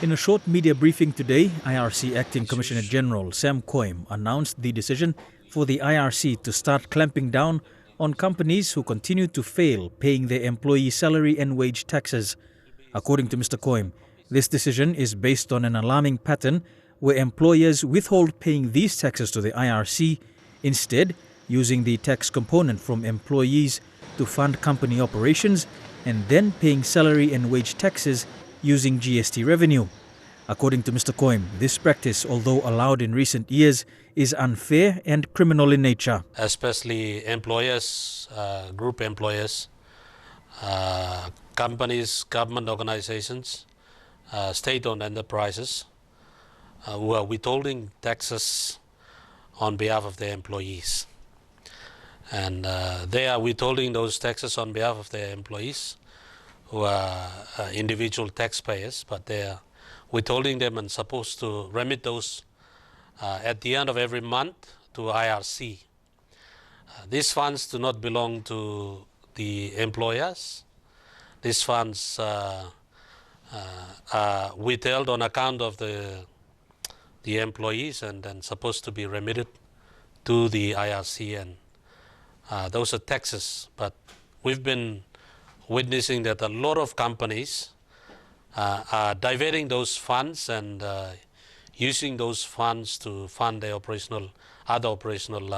In a short media briefing today, IRC Acting Commissioner General Koim announced the decision for the IRC to start clamping down on companies who continue to fail paying their employee salary and wage taxes. According to Mr. Koim, this decision is based on an alarming pattern where employers withhold paying these taxes to the IRC, instead using the tax component from employees to fund company operations and then paying salary and wage taxes using GST revenue. According to Mr. Koim, this practice, although allowed in recent years, is unfair and criminal in nature. Especially employers, group employers, companies, government organizations, state-owned enterprises who are withholding taxes on behalf of their employees. And they are withholding those taxes on behalf of their employees who are individual taxpayers, but they are withholding them and supposed to remit those at the end of every month to IRC. These funds do not belong to the employers. These funds are withheld on account of the employees and then supposed to be remitted to the IRC, and those are taxes. But we've been witnessing that a lot of companies are diverting those funds and using those funds to fund their other operational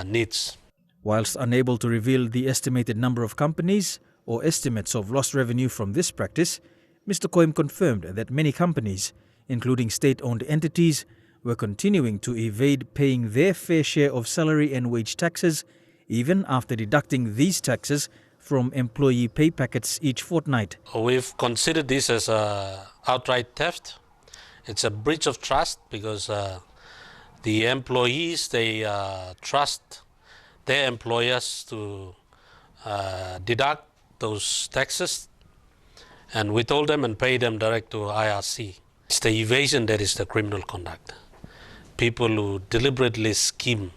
needs. Whilst unable to reveal the estimated number of companies or estimates of lost revenue from this practice, Mr. Koim confirmed that many companies, including state-owned entities, were continuing to evade paying their fair share of salary and wage taxes, even after deducting these taxes from employee pay packets each fortnight. We've considered this as outright theft. It's a breach of trust because the employees, they trust their employers to deduct those taxes and withhold them and pay them direct to IRC. It's the evasion that is the criminal conduct. People who deliberately scheme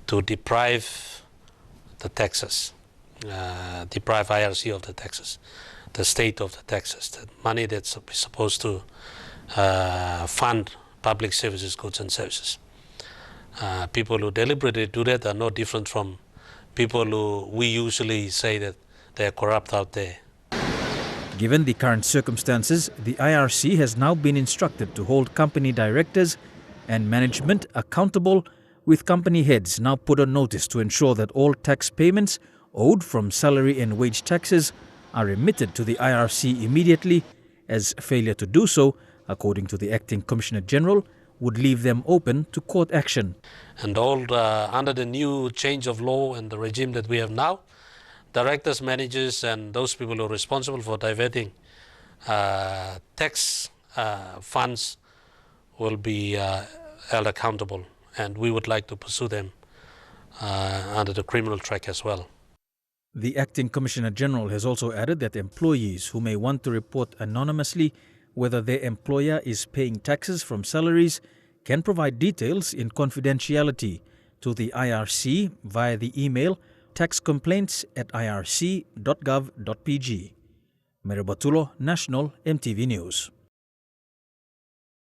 to deprive the taxes, deprive IRC of the taxes, the state of the taxes, the money that's supposed to fund public services, goods and services. People who deliberately do that are no different from people who we usually say that they're corrupt out there. Given the current circumstances, the IRC has now been instructed to hold company directors and management accountable, with company heads now put on notice to ensure that all tax payments owed from salary and wage taxes are remitted to the IRC immediately, as failure to do so, according to the Acting Commissioner General, would leave them open to court action. And all under the new change of law and the regime that we have now, directors, managers, and those people who are responsible for diverting tax funds will be held accountable, and we would like to pursue them under the criminal track as well. The Acting Commissioner General has also added that employees who may want to report anonymously whether their employer is paying taxes from salaries can provide details in confidentiality to the IRC via the email taxcomplaints@irc.gov.pg. Meribatulo, National Emtv News.